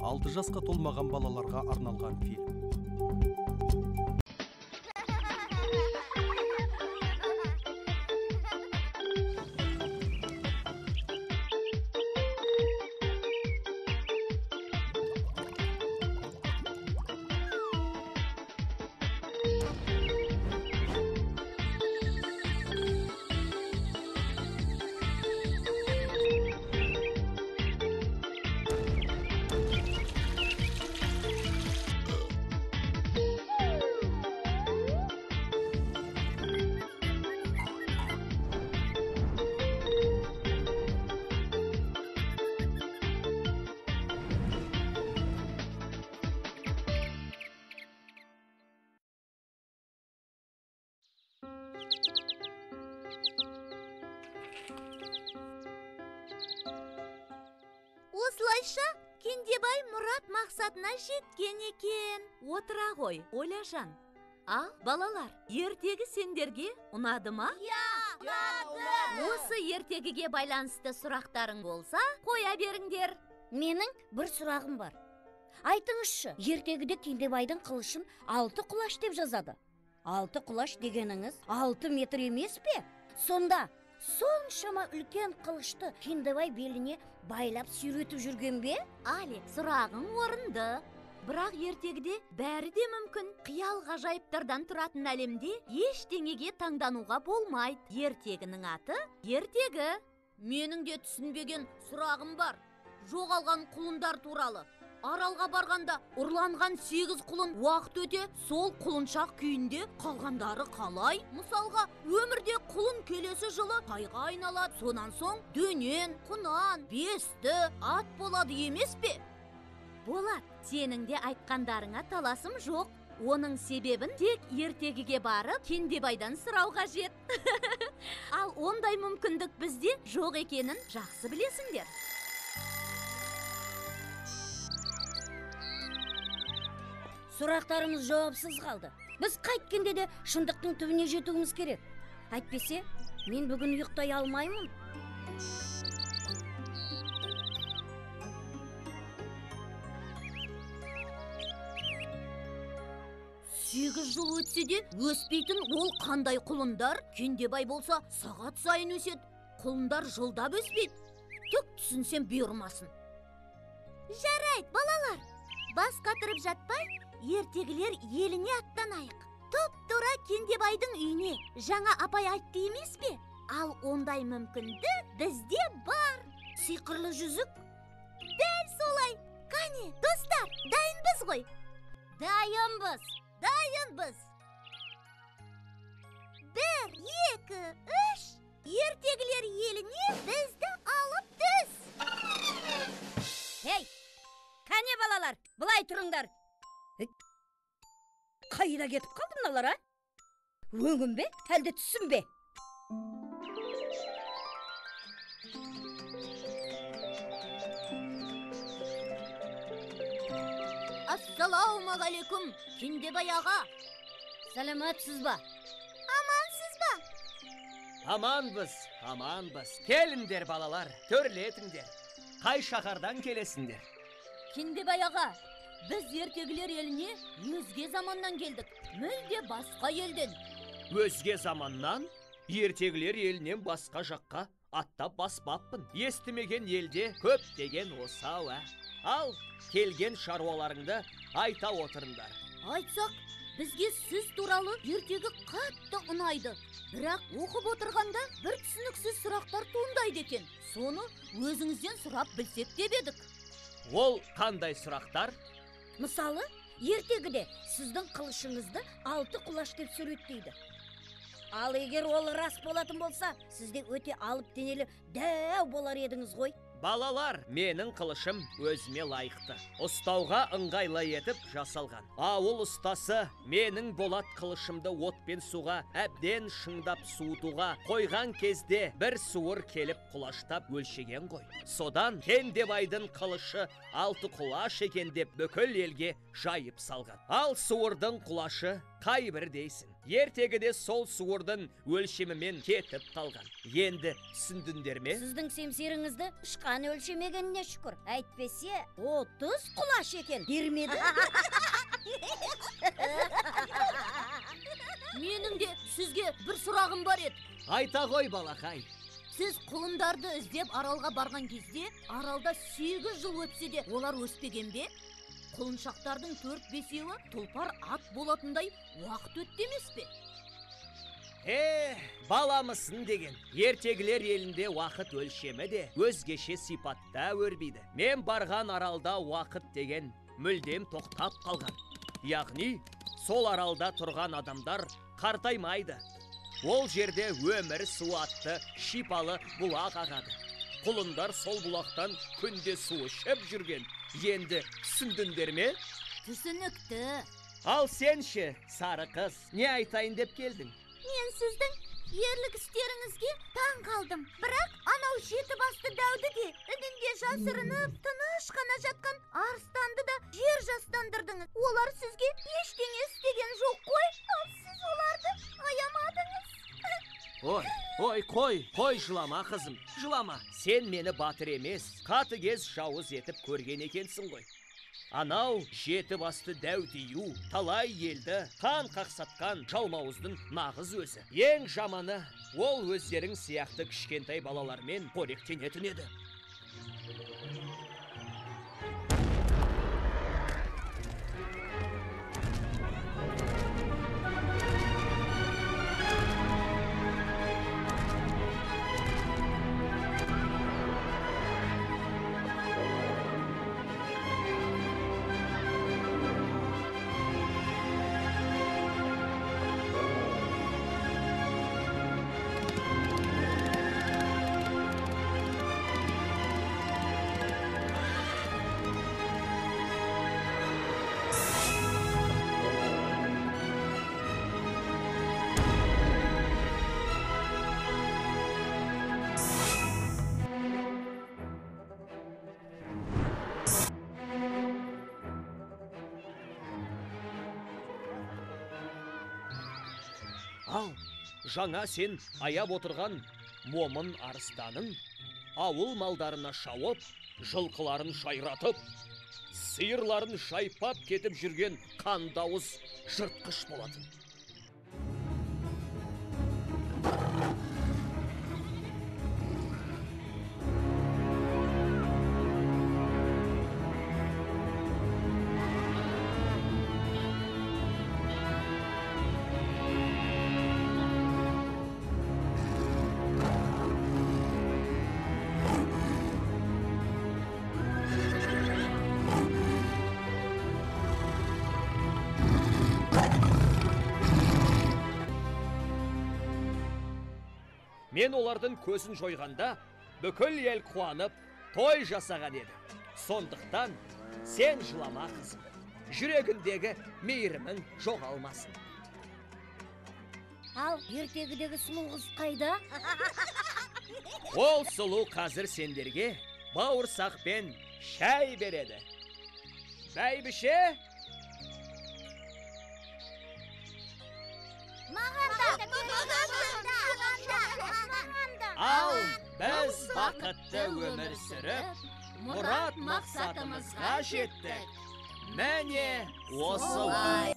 6 жасқа толмаған балаларға арналған фильм. Осылайша Кендебай мұрат мақсатына жеткен екен. Отыра ғой, Оляжан. Ал, балалар, ертегі сендерге ұнады ма? ұнады. Осы ертегіге байланысты сұрақтарың болса, қоя беріңдер. Менің бір сұрағым бар. Айтыңызшы, ертегіде Кендебайдың қылышын 6 құлаш деп жазады. 6 құлаш дегеніңіз 6 метр емес пе? Сонда соншама үлкен қылышты Кендебай беліне байлап сүйретіп жүрген бе? Али, сұрағың орынды. Бірақ ертегіде бәрі де мүмкін. Қиял ғажайыптардан тұратын әлемде ештеңеге таңдануға болмайды. Ертегінің аты ертегі. Менің де түсінбеген сұрағым бар. Жоғалған құлындар туралы. Аралға барғанда ұрланған 8 құлын уақыт өте сол құлыншақ күйінде қалғандары қалай? Мысалға, өмірде құлын келесі жылы тайға айналады, сонан соң дөнен, құнан, бесті, ат болады емес пе? Болады, сенің де айтқандарыңа таласым жоқ. Оның себебін тек ертегіге барып Кендебайдан сұрау қажет. Ал ондай мүмкіндік бізде жоқ екенін жақсы білесіңдер. Сұрақтарымыз жауапсыз қалды. Біз қайткенде де шындықтың түбіне жетуіміз керек. Әйтпесе, мен бүгін ұйықтай алмаймын. 8 жыл өтсе де өспейтін ол қандай құлындар? Кендебай болса сағат сайын өседі. Құлындар жылдап өспейді. Түк түсінсем бұйырмасын. Жарайды, балалар. Бас қатырып жатпай, ертегілер еліне аттанайық. Топ-тура Кендебайдың үйіне. Жаңа апай айтты емес пе? Ал ондай мүмкіндік бізде бар. Сиқырлы жүзік? Дәл солай. Қане, достар, дайынбыз ғой? Дайынбыз. Дайынбыз. 1, 2, 3. Ертегілер еліне бізді алып түс. Ей, қане балалар, бұлай тұрыңдар. Қайда кетіп қалды мыналар, а? Өңім бе, әлде түсім бе? Ассалаумағалейкум, Кендебай аға. Саламатсыз ба? Амансыз ба? Аманбыз. Келіңдер балалар, төрлетіңдер. Қай шаһардан келесіңдер? Кендебай аға, біз ертегілер еліне өзге заманнан келдік. Мүлде басқа елден. Өзге заманнан? Ертегілер елінен басқа жаққа аттап баспаппын. Естімеген елде көптеген осау, Ал, келген шаруаларыңды айта отырыңдар. Айтсақ, бізге сіз туралы ертегі қатты ұнайды. Бірақ оқып отырғанда бір түсініксіз сұрақтар туындайды екен. Соны өзіңізден сұрап білсек деп едік. Ол қандай сұрақтар? Мысалы, ертегіде сіздің қылышыңызды 6 құлаш деп суреттейді. Ал егер ол рас болатын болса, сізде өте алып денелі дәу болар едіңіз ғой. Балалар, менің қылышым өзіме лайықты. Ұстауға ыңғайлы етіп жасалған. Ауыл ұстасы менің болат қылышымды отпен суға әбден шыңдап суытуға қойған кезде бір суыр келіп құлаштап өлшеген ғой. Содан Кендебайдың қылышы 6 құлаш екен деп бүкіл елге жайып салған. Ал суырдың құлашы қай бір дейсің? ертегіде сол суырдың өлшемімен кетіп қалған. Енді түсіндіңдер ме? Сіздің семсеріңізді ұшқан өлшемегеніне шүкір. Әйтпесе 30 құлаш екен бермеді. Менің де сізге бір сұрағым бар еді. Айта ғой балақай. Сіз құлындарды іздеп аралға барған кезде, аралда 8 жыл өтсе де олар өспеген бе? Құлыншақтардың 4-5-еуі тұлпар ат болатындай уақыт өтті емес пе? Баламысын деген. Ертегілер елінде уақыт өлшемі де өзгеше сипатта өрбейді. Мен барған аралда уақыт деген мүлдем тоқтап қалған. Яғни, сол аралда тұрған адамдар қартаймайды. Ол жерде өмір суатты, шипалы бұлақ ағады. Құлындар сол бұлақтан күнде су ішіп жүрген. Енді түсіндіңдер ме? Түсінікті. Ал сенші, сары қыз, не айтайын деп келдің? Мен сіздің ерлік істеріңізге таң қалдым. Бірақ анау 7 басты дәуді де үнінде жасырынып, тыныш қана жатқан арыстанды да жер жастандырдыңыз. Олар сізге ештеңе істеген жоқ қой. Ал сіз оларды аямадыңыз. Қой жылама қызым, жылама. Сен мені батыр емес, қатыгез жауыз етіп көрген екенсің ғой. Анау 7 басты дәудею, талай елді қан қақсатқан жалмауыздың нағыз өзі. Ең жаманы, ол өздерің сияқты кішкентай балалармен қоректенетін еді. Ал, жаңа сен аяп отырған момын арыстаның ауыл малдарына шауып, жылқыларын шайратып, сиырларын шайпап кетіп жүрген қандауыз жыртқыш болатын. Мен олардың көзін жойғанда, бүкіл ел қуанып, той жасаған еді. Сондықтан сен жылама қызым, жүрегіндегі мейірімің жоғалмасын. Ал ертегідегі сұлу қыз қайда? Ол сұлу қазір сендерге бауырсақ пен шай береді. Бәйбіше? Ал біз бақытты өмір сүріп, мұрат мақсатымызға жеттік. Мәне осылай.